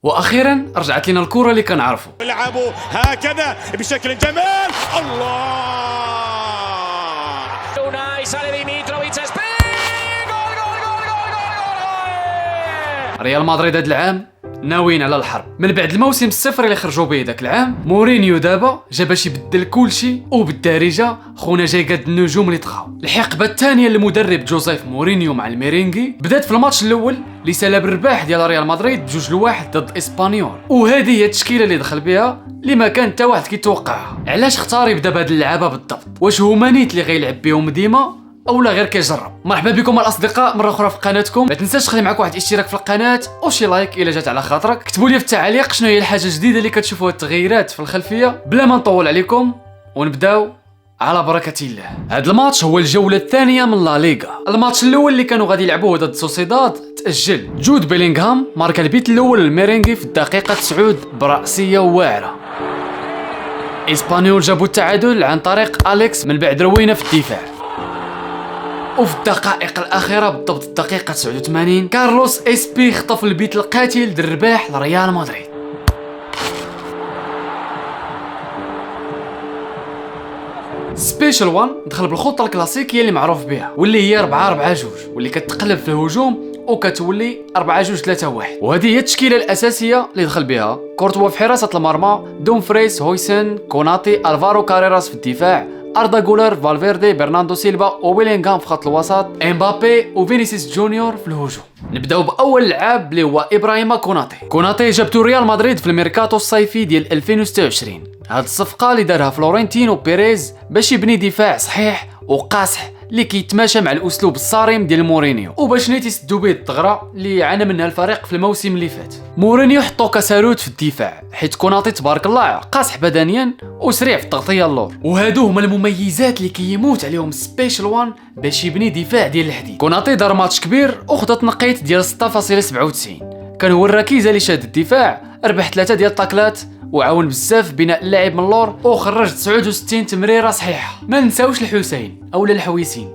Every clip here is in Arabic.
واخيرا رجعت لنا الكره اللي كنعرفوا. لعبوا هكذا بشكل جميل. الله ريال مدريد هذا العام ناويين على الحرب. من بعد الموسم الصفر اللي خرجوا به ذاك العام، مورينيو دابا جا باش يبدل كلشي، وبالدارجه خونا جاي قاد النجوم اللي طغاو. الحقبه الثانيه للمدرب جوزيف مورينيو مع الميرينغي بدات في الماتش الاول اللي سلب الرباح ديال ريال مدريد ب2-1 ضد اسبانيول، وهذه هي التشكيله اللي دخل بها اللي ما كان حتى واحد كيتوقعها. علاش اختار يبدا بهاد اللعابه بالضبط؟ واش هما نيت اللي غيلعب بهم ديما اولا غير كيجرب؟ مرحبا بكم الاصدقاء مره اخرى في قناتكم. ما تنساش تخلي معك واحد الاشتراك في القناه وشي لايك الا جات على خاطرك. كتبوا لي في التعليق شنو هي الحاجه الجديده اللي كتشوفوها التغييرات في الخلفيه. بلا ما نطول عليكم ونبداو على بركه الله. هذا الماتش هو الجوله الثانيه من لا ليغا. الماتش الاول اللي كانوا غادي يلعبوه ضد سوسيداد تاجل. جود بيلينغهام ماركا البيت الاول للميرينغي في الدقيقه 9 براسيه واعره. اسبانيول جابوا التعادل عن طريق اليكس من بعد روينه في الدفاع. وفي الدقائق الاخيره بالضبط الدقيقه 89 كارلوس اسبي خطف البيت القاتل للرباح لريال مدريد. سبيشال 1 دخل بالخطه الكلاسيكيه اللي معروف بها واللي هي 4-4-2 واللي كتقلب في الهجوم وكتولي 4-2-3-1، وهذه هي التشكيله الاساسيه اللي دخل بها. كورتوا في حراسه المرمى، دومفريس، هويسن، كوناتي، الفارو كاريراس في الدفاع، أردا جولر، فالفيردي، برناردو سيلفا وويلينغهام في خط الوسط، امبابي وفينيسيوس جونيور في الهجوم. نبداو باول لاعب اللي هو ابراهيم كوناتي. كوناتي جابتو ريال مدريد في الميركاتو الصيفي ديال 2026. هاد الصفقه اللي دارها فلورنتينو بيريز باش يبني دفاع صحيح وقاصح اللي كيتماشى مع الاسلوب الصارم ديال مورينيو، وباش نيت يسدوا به الثغره اللي عانى منها الفريق في الموسم اللي فات. مورينيو حطو كساروت في الدفاع حيت كوناتي تبارك الله قاصح بدنيا وسريع في التغطيه اللور، وهادو هما المميزات اللي كيموت عليهم سبيشال 1 باش يبني دفاع ديال الحديد. كوناتي دار ماتش كبير وخدا تنقيت ديال 6.97. كان هو الركيزه اللي شاد الدفاع، ربح 3 ديال الطاكلات وعاون بزاف بناء اللاعب من اللور، وخرج 69 تمريره صحيحه. ما نساوش الحسين اولا الحويسين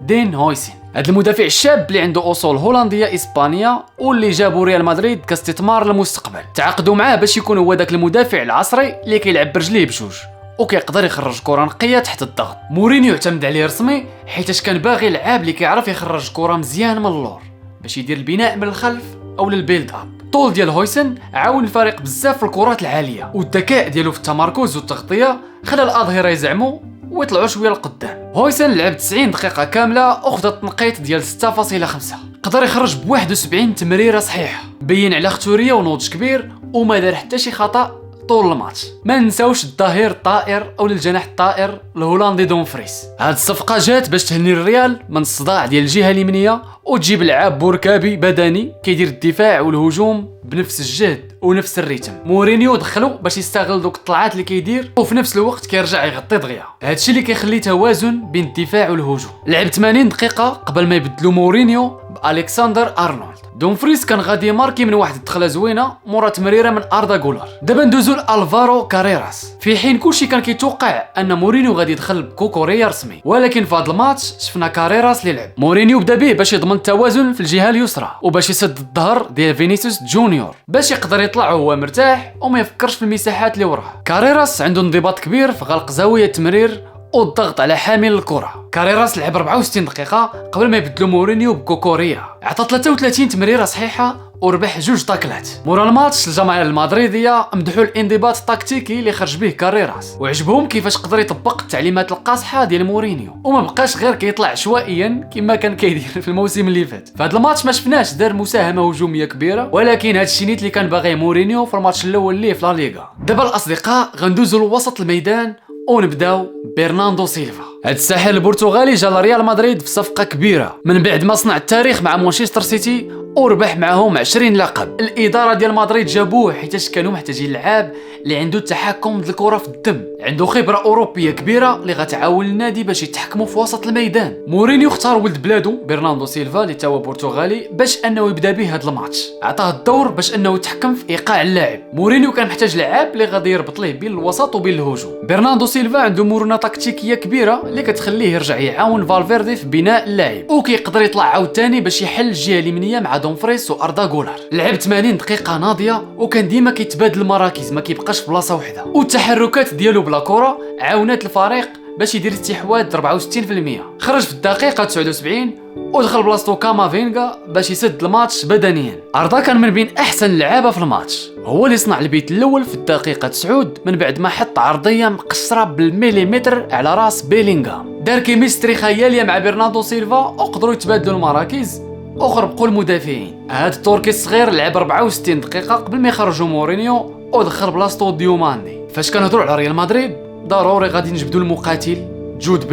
دين هويسن، هذا المدافع الشاب اللي عنده اصول هولنديه اسبانيا واللي جابوا ريال مدريد كاستثمار للمستقبل. تعاقدوا معاه باش يكون هو داك المدافع العصري اللي كيلعب برجليه بجوج وكيقدر يخرج كره نقيه تحت الضغط. مورينيو اعتمد عليه رسمي حيتاش كان باغي لعاب اللي كيعرف يخرج كره مزيان من اللور باش يدير البناء من الخلف او للبيلد اب. الطول ديال هويسن عاون الفريق بزاف في الكرات العاليه، والذكاء ديالو في التمركز والتغطيه خلى الاظهره يزعموا ويطلعوا شويه لقدام. هويسن لعب 90 دقيقه كامله وخذ التنقيط ديال 6.5. قدر يخرج ب 71 تمريره صحيحه، بين على ختوريه ونضج كبير وما دار حتى شي خطا طول الماتش. ما نساوش الظهير الطائر او الجناح الطائر الهولندي دومفريس. هاد الصفقه جات باش تهني الريال من الصداع ديال الجهه اليمنيه وتجيب لعاب بركابي بدني كيدير الدفاع والهجوم بنفس الجهد ونفس الريتم. مورينيو دخلو باش يستغل دوك الطلعات اللي كيدير وفي نفس الوقت كيرجع يغطي دغيا. هادشي اللي كيخلي توازن بين الدفاع والهجوم. لعب 80 دقيقه قبل ما يبدلوا مورينيو بالكسندر ارنولد. دومفريس كان غادي ماركي من واحد الدخله زوينه مورا تمريره من اردا جولر. دابا ندوزو لالفارو كاريراس. في حين كلشي كان كيتوقع ان مورينيو غادي يدخل بكوكوريا رسمي، ولكن في هذا الماتش شفنا كاريراس اللي لعب. مورينيو بدا به باش يضمن التوازن في الجهه اليسرى وباش يسد الظهر ديال فينيسيوس جونيور باش يقدر يطلع وهو مرتاح وما يفكرش في المساحات اللي وراه. كاريراس عنده انضباط كبير في غلق زاويه التمرير والضغط على حامل الكره. كاريراس لعب 64 دقيقه قبل ما يبدلوا مورينيو بكوكوريا. عطى 33 تمريره صحيحه وربح 2 طاكلات. مورا الماتش الجماهير المدريديه مدحوا الانضباط التكتيكي اللي خرج به كاريراس وعجبهم كيفاش قدر يطبق التعليمات القاصحه ديال مورينيو وما بقاش غير كيطلع عشوائيا كما كان كيدير في الموسم اللي فات. في هذا الماتش ما شفناش دار مساهمه هجوميه كبيره، ولكن هذا الشيء نيت اللي كان باغي مورينيو في الماتش الاول ليه في لا ليغا. دابا الاصدقاء غندوزو لوسط الميدان ونبداو برناردو سيلفا. هاد الساحر البرتغالي جا لريال مدريد في صفقه كبيره من بعد ما صنع التاريخ مع مانشستر سيتي وربح معهم 20 لقب. الاداره ديال مدريد جابوه حيتاش كانوا محتاجين لعاب اللي عنده التحكم د الكره في الدم، عنده خبره اوروبيه كبيره اللي غتعاون النادي باش يتحكموا في وسط الميدان. مورينيو اختار ولد بلادو برناردو سيلفا اللي تا هو برتغالي باش انه يبدا به هذا الماتش. عطاه الدور باش انه يتحكم في ايقاع اللاعب. مورينيو كان محتاج لعاب اللي غادي يربط ليه بين الوسط وبين الهجوم. برناردو سيلفا عنده مرونه تكتيكيه كبيره اللي كتخليه يرجع يعاون فالفيردي في بناء اللعب، وكيقدر يطلع عاوتاني باش يحل الجهه اليمنيه مع دومفريس واردا غولار. لعب 80 دقيقه ناضيه وكان ديما كيتبادل المراكز، ما كيبقاش في بلاصه وحده، والتحركات ديالو بلا كره عاونات الفريق باش يدير استحواذ 64%. خرج في الدقيقه 79 ودخل بلاصتو كامافينغا باش يسد الماتش بدنيا. اردا كان من بين احسن اللعابه في الماتش، هو اللي صنع البيت الاول في الدقيقه 9 من بعد ما حط عرضيه مقصره بالمليمتر على راس بيلينغهام. دار كيمستري خياليه مع برناردو سيلفا وقدروا يتبادلوا المراكز وخربقوا المدافعين. هاد التركي الصغير لعب 64 دقيقه قبل ما يخرجوا مورينيو ودخل بلاصتو ديوماندي. فاش كنهضروا على ريال مدريد ضروري غادي نجبدوا المقاتل جود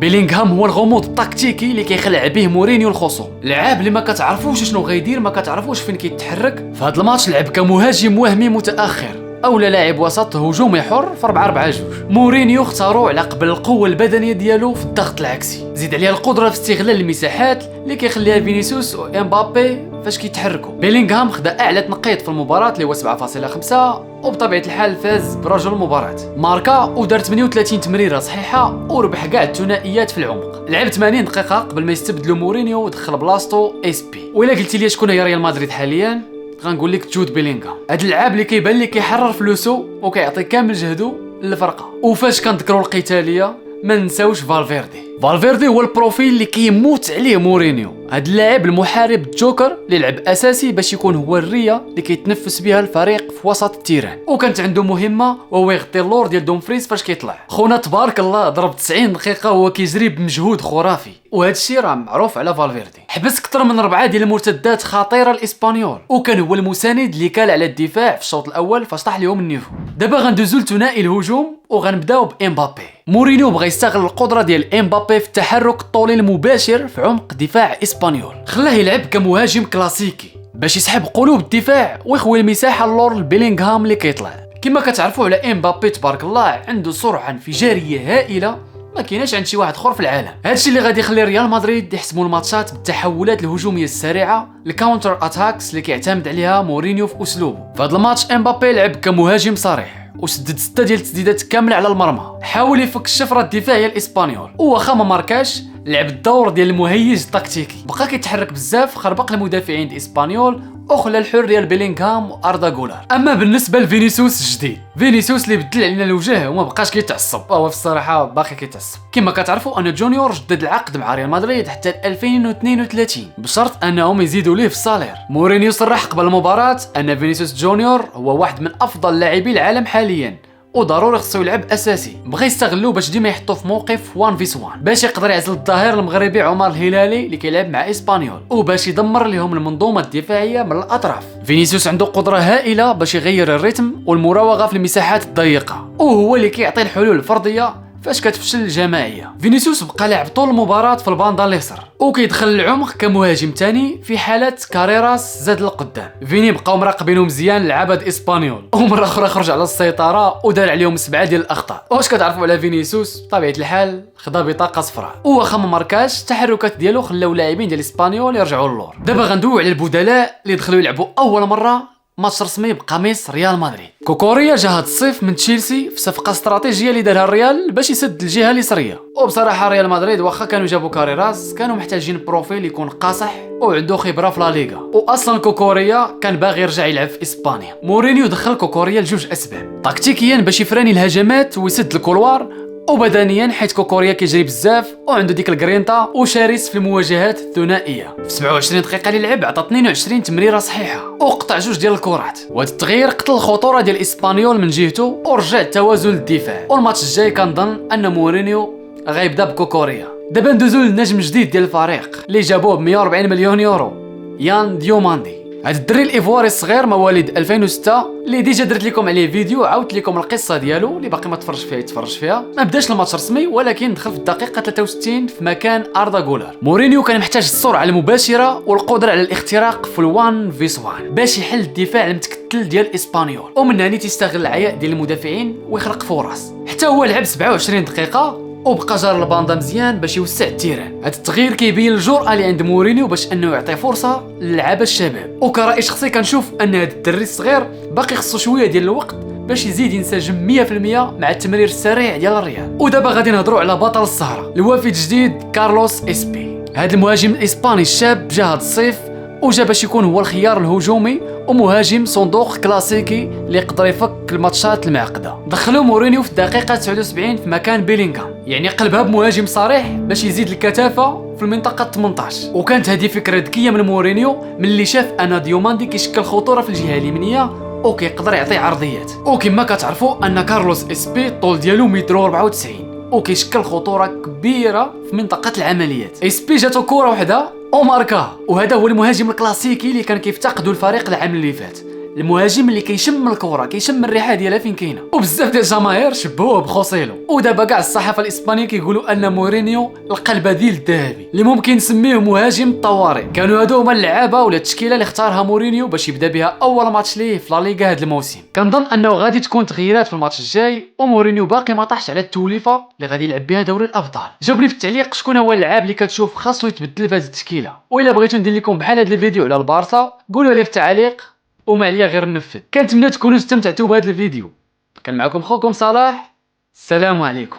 بيلينغهام هو الغموض التكتيكي اللي كيخلع به مورينيو الخصوم. لعاب اللي ما كتعرفوش شنو غيدير، ما كتعرفوش فين كيتحرك. في هذا الماتش لعب كمهاجم وهمي متاخر او لاعب وسط هجومي حر في 4-4-2. مورينيو اختاروه على قبل القوه البدنيه ديالو في الضغط العكسي، زيد عليها القدره في استغلال المساحات اللي كيخليها فينيسيوس وامبابي فاش كيتحركوا. بيلينغهام خدا اعلى تنقيط في المباراه اللي هو 7.5 وبطبيعه الحال فاز برجل المباراه، ماركا ودار 38 تمريره صحيحه وربح كاع الثنائيات في العمق. لعب 80 دقيقه قبل ما يستبدلوا مورينيو ودخل بلاصتو اس بي. وإلا قلتي لي شكون هي ريال مدريد حاليا غنقول لك جود بيلينغهام. هاد اللاعب اللي كيبان لك كيحرر فلوسو وكيعطي كامل جهده للفرقه. وفاش كنذكروا القتاليه ما نساوش فالفيردي هو البروفيل اللي كيموت عليه مورينيو. هاد اللاعب المحارب الجوكر اللي لعب اساسي باش يكون هو الريه اللي كيتنفس بها الفريق في وسط التيران، وكانت عنده مهمه وهو يغطي اللور ديال دومفريز فاش كيطلع. خونا تبارك الله ضرب 90 دقيقه وهو كيجري بمجهود خرافي، وهذا الشيء راه معروف على فالفيردي. حبس اكثر من 4 ديال المرتدات خطيره الاسبانيول، وكان هو المساند اللي كال على الدفاع في الشوط الاول فاش طاح لهم النيفو. دابا غندوزو لثنائي الهجوم وغنبداو بامبابي. مورينيو بغى يستغل القدره ديال امبابي في التحرك الطولي المباشر في عمق دفاع اسبانيول، خلاه يلعب كمهاجم كلاسيكي باش يسحب قلوب الدفاع ويخوي المساحه لور لبيلينغهام اللي كيطلع. كما كتعرفوا على امبابي تبارك الله عنده سرعه انفجاريه هائله ما كايناش عند شي واحد اخر في العالم. هادشي اللي غادي يخلي ريال مدريد يحسموا الماتشات بالتحولات الهجوميه السريعه، الكاونتر اتاكس اللي كيعتمد عليها مورينيو في اسلوبه. في هذا الماتش امبابي لعب كمهاجم صريح وسدد 6 ديال التسديدات كامله على المرمى، حاول يفك الشفره الدفاعيه الاسبانيول وواخا ما ماركاش لعب الدور ديال المهيج التكتيكي، بقى كيتحرك بزاف، خربق المدافعين الاسبانيول وخلى الحريه لبيلينغهام واردا غولار. اما بالنسبه لفينيسيوس الجديد، فينيسيوس اللي بدل علينا الوجه وما بقاش كيتعصب، هو في الصراحه باقي كيتعصب. كما كتعرفوا ان جونيور جدد العقد مع ريال مدريد حتى 2032 بشرط انهم يزيدوا ليه في الصالير. مورينيو صرح قبل المباراه ان فينيسيوس جونيور هو واحد من افضل لاعبي العالم حاليا وضروري خصو يلعب اساسي. بغى يستغلوه باش ديما يحطوه في موقف 1v1 باش يقدر يعزل الظهير المغربي عمر الهلالي اللي كيلعب مع اسبانيول وباش يدمر لهم المنظومه الدفاعيه من الاطراف. فينيسيوس عنده قدره هائله باش يغير الريتم والمراوغه في المساحات الضيقه، وهو اللي كيعطي الحلول الفرديه فاش كتفشل الجماعيه. فينيسيوس بقى لاعب طول المباراه في الباندا اليسار وكيدخل العمق كمهاجم ثاني في حاله كاريراس زاد للقدام. فيني بقاو مراقبينه مزيان العباد اسبانيول ومره اخرى خرج على السيطره ودار عليهم 7 ديال الاخطاء. واش كتعرفوا على فينيسيوس بطبيعه الحال خدا بطاقه صفراء وواخا ما ماركاش التحركات ديالو خلاو لاعبين ديال اسبانيول يرجعوا للور. دابا غندويو على البدلاء اللي دخلوا يلعبوا اول مره ماتش رسمي بقميص ريال مدريد. كوكوريا جا هاد الصيف من تشيلسي في صفقه استراتيجيه اللي دارها الريال باش يسد الجهه اليسريه. وبصراحه ريال مدريد واخا كانوا جابوا كاريراس كانوا محتاجين بروفيل يكون قاصح وعنده خبره في لا ليغا، واصلا كوكوريا كان باغي يرجع يلعب في اسبانيا. مورينيو دخل كوكوريا لجوج اسباب، تكتيكيا باش يفراني الهجمات ويسد الكولوار، وبدنيا حيت كوكوريا كيجري بزاف وعنده ديك الجرينتا وشرس في المواجهات الثنائيه. في 27 دقيقه اللي لعب عطى 22 تمريره صحيحه وقطع 2 ديال الكرات، وهذا التغيير قتل الخطوره ديال اسبانيول من جهته ورجع التوازن للدفاع. والماتش الجاي كنظن ان مورينيو غيبدا بكوكوريا. دابا ندوزو للنجم جديد ديال الفريق اللي جابوه ب 140 مليون يورو، يان ديوماندي. هذا الدري الايفواري الصغير مواليد 2006 اللي ديجا درت لكم عليه فيديو عاودت لكم القصه ديالو، اللي باقي ما تفرج فيها يتفرج فيها. ما بداش الماتش رسمي ولكن دخل في الدقيقه 63 في مكان اردا غولار. مورينيو كان محتاج السرعه المباشره والقدره على الاختراق في ال1v1 باش يحل الدفاع المتكتل ديال اسبانيول، ومن هنا تيستغل العياء ديال المدافعين ويخلق فرص. حتى هو لعب 27 دقيقه وبقى جار الباندا مزيان باش يوسع التيران. هذا التغيير كيبين الجرأة اللي عند مورينيو باش انه يعطي فرصه للعابه الشباب. وكرأي شخصي كنشوف ان هذا الدري الصغير باقي خصو شويه ديال الوقت باش يزيد ينسجم 100% مع التمرير السريع ديال الريال. ودابا غادي نهضروا على بطل السهره الوافد الجديد كارلوس اسبي. هذا المهاجم الاسباني الشاب جا هذا الصيف وجا باش يكون هو الخيار الهجومي ومهاجم صندوق كلاسيكي اللي يقدر يفك الماتشات المعقده. دخلوا مورينيو في الدقيقه 79 في مكان بيلينغهام، يعني قلبها بمهاجم صريح باش يزيد الكثافه في المنطقه 18. وكانت هذه فكره ذكيه من مورينيو ملي شاف ان ديوماندي كيشكل خطوره في الجهه اليمنيه وكيقدر يعطي عرضيات. وكما كتعرفوا ان كارلوس اسبي طول ديالو 194 وكيشكل خطوره كبيره في منطقه العمليات. اسبي جاتو كره وحده وماركا، وهذا هو المهاجم الكلاسيكي اللي كان كيفتقدو الفريق العام اللي فات، المهاجم اللي كيشم الكره كيشم الريحه ديالها فين كاينه. وبزاف ديال الجماهير شبهوه بخوسيلو، ودابا كاع الصحافه الاسبانيه كيقولوا ان مورينيو القلب ديال الذهبي اللي ممكن نسميه مهاجم الطوارئ. كانوا هادو هما اللعابه ولا التشكيله اللي اختارها مورينيو باش يبدا بها اول ماتش ليه في لا ليغا هذا الموسم. كنظن انه غادي تكون تغييرات في الماتش الجاي ومورينيو باقي ما طاحش على التوليفه اللي غادي يلعب بها دوري الابطال. جاوبني في التعليق شكون هو اللاعب اللي كتشوف خاصو يتبدل في هذه التشكيله، والا بغيتو ندير لكم بحال هذا الفيديو على البارسا قولوا لي في التعليق وما عليا غير ننفذ. كنتمنى تكونوا استمتعتوا بهذا الفيديو. كان معكم خوكم صلاح، السلام عليكم.